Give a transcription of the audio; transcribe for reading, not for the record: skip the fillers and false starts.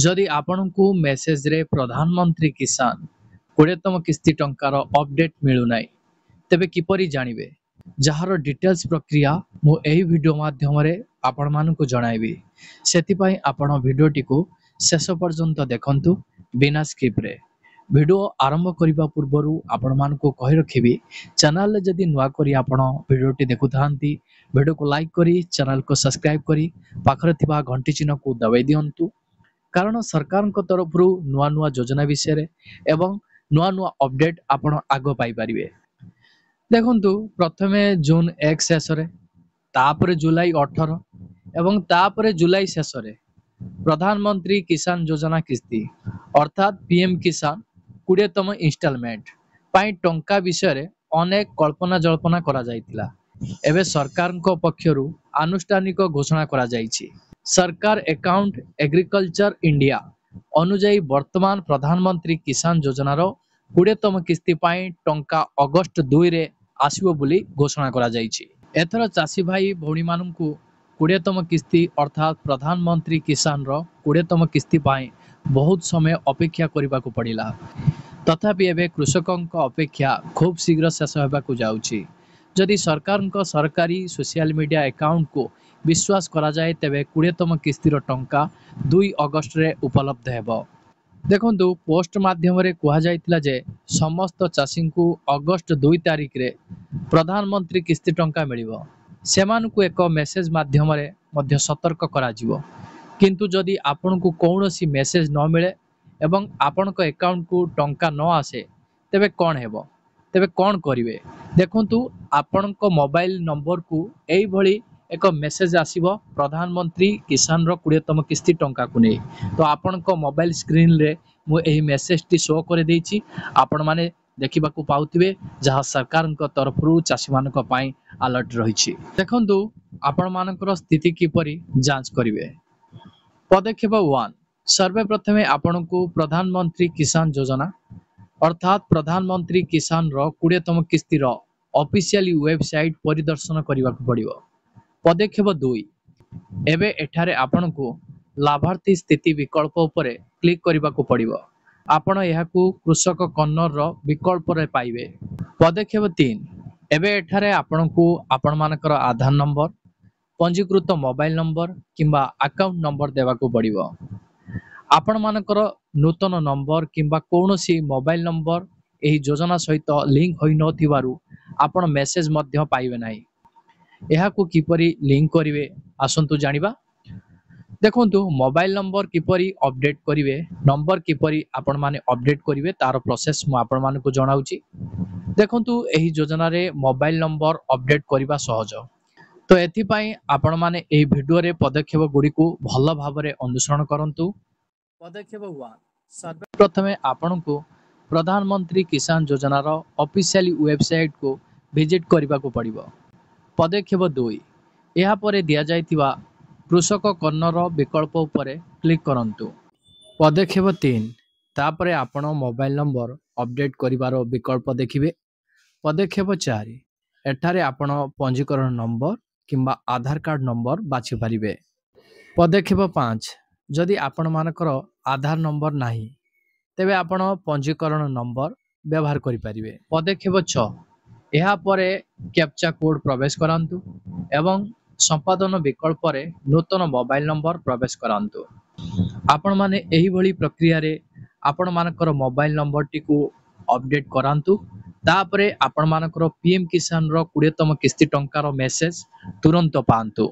जदि आपनकु मेसेज रे प्रधानमंत्री किसान 20तम किस्ती टंकार अपडेट मिलुनाई तेबे किपरि जानिबे जहार डिटेल्स प्रक्रिया मु एही वीडियो माध्यम रे आपण मानकु जणाइबी सेति पई आपण वीडियोटी को शेष पर्यंत देखंतु बिना स्किप रे वीडियो आरंभ करबा पूर्वरु आपण मानकु कहि रखिबी चैनल रे जदि नुवा करी आपण वीडियोटी देखुथांती वीडियो को लाइक करी चैनल को सब्सक्राइब करी पाखरे थिबा घंटी चिन्ह को दबाई दियंतु कारण सरकार तरफ नुआ नुआ योजना विषय एवं नुआ नुआ अपडेट आपण आग पाई परिवे। देखंतु प्रथमे जून 1 शेष रे तापरे जुलाई 18 एवं तापरे जुलाई शेष रे प्रधानमंत्री किसान योजना किस्ती अर्थात पीएम किसान 20तम इंस्टॉलमेंट पाई टंका विषय रे अनेक कल्पना जल्पना करा जायतिला। एबे सरकार को पक्षरु आनुष्ठानिक घोषणा करा जायछि। सरकार अकाउंट एग्रीकल्चर इंडिया अनुजाई वर्तमान प्रधानमंत्री किसान योजनार 20तम किस्ती पाई टंका अगस्त 2 रे आसीबो बोली घोषणा करा जायछि। एथर चासी भाई भौणी माननकु 20तम किस्ती अर्थात प्रधानमंत्री किसान रो 20तम किस्ती पाई बहुत समय अपेक्षा करबाकू पड़िला। तथापि एबे कृषकक अपेक्षा खूब शीघ्र शेष होबाकू जाउछि। जदि सरकार सरकारी सोशल मीडिया अकाउंट को विश्वास करा जाए तेबे 20तम किस्तीर टंका 2 अगस्त रे उपलब्ध हेबो। देखंतु पोस्ट माध्यम रे कुहा जायतिला जे समस्त चाषी को अगस्त 2 तारिख रे प्रधानमंत्री किस्ती टंका मिलिबो। सेमानकु एक मेसेज माध्यम रे मध्य सतर्क करा जिवो। किंतु जदि आपनकु कोनोसी मेसेज न मिले एवं आपनक अकाउंट को टंका न आसे तेबे कोन हेबो तेबे कोन करिवे। देखंतु आपनक मोबाइल नंबर को एई भली एक मेसेज आसीबो प्रधानमंत्री किसान रो 20तम किस्ती टंका को नै तो आपनक मोबाइल स्क्रीन रे मु एही मेसेज टी शो करे देछि। आपण माने देखिबाकू पाउतिबे जहा सरकार तरफ चाषी मानक पाई अलर्ट रहिछि। देखंतु आपण मानकर स्थिति किपरि जांच करिवे। पदक्षेप 1 सर्वे प्रथमे आपनकू प्रधानमंत्री किसान योजना अर्थात प्रधानमंत्री किसान रो 20तम किस्ती रो ऑफिशियल वेबसाइट परिदर्शन करबाकू पड़िबो। पदक्षेप 2 एबे एठारे आपनकू लाभार्थी स्थिति विकल्प उपरे क्लिक करबाकू पड़िबो। आपण एहाकू कृषक कन्नर रो विकल्प रे पाइबे। पदक्षेप 3 एबे एठारे आपनकू आपण मानकर आधार नंबर पंजीकृत मोबाइल नंबर किंबा अकाउंट नंबर देवाकू पड़िबो। आपण मानकर नूतन नंबर किंबा कोनोसी मोबाइल नंबर एही योजना सहित लिंक होई नथिबारु आपण मेसेज मध्य पाइबे नाही। एहाकू किपरि लिंक करिवे आसंतु जानिबा। देखंतु मोबाइल नंबर किपरि अपडेट करिवे नंबर किपरि आपण माने अपडेट करिवे तार प्रोसेस मु आपण मानकू जणाउची। देखंतु एही योजना रे मोबाइल नंबर अपडेट करिबा सहज तो एथि पई आपण माने एही वीडियो रे पदक्षेप गुडी को भलो भाबरे अनुसरण करंतु। पदक्षेप 1 सर्वे प्रथमे आपनकू प्रधानमंत्री किसान योजना रो ऑफिशियल वेबसाइट को विजिट करबाकू पड़िबो। पदक्षेप 2 एहा परे दिया जायतिबा कृषक कन्नर विकल्प उपरे क्लिक करंतु। पदक्षेप 3 तापरे आपण मोबाइल नंबर अपडेट करिवारो विकल्प देखिबे। पदक्षेप 4 एठारे आपण पंजीकरण नंबर किंबा आधार कार्ड नंबर बाछि पारिबे। पदक्षेप 5 जदि आपण मानकर आधार नंबर नाही तेबे आपण पंजीकरण नंबर व्यवहार करि पारिबे। पदक्षेप 6 एहा परे कैप्चा कोड प्रवेश करंतु एवं संपादन विकल्प रे नूतन मोबाइल नंबर प्रवेश करंतु। आपण माने एही भली प्रक्रिया रे आपण मानकर मोबाइल नंबर टी को अपडेट करंतु। तापरे आपण मानकर पीएम किसान रो 20तम किस्ती टंका रो मेसेज तुरंत पांतु।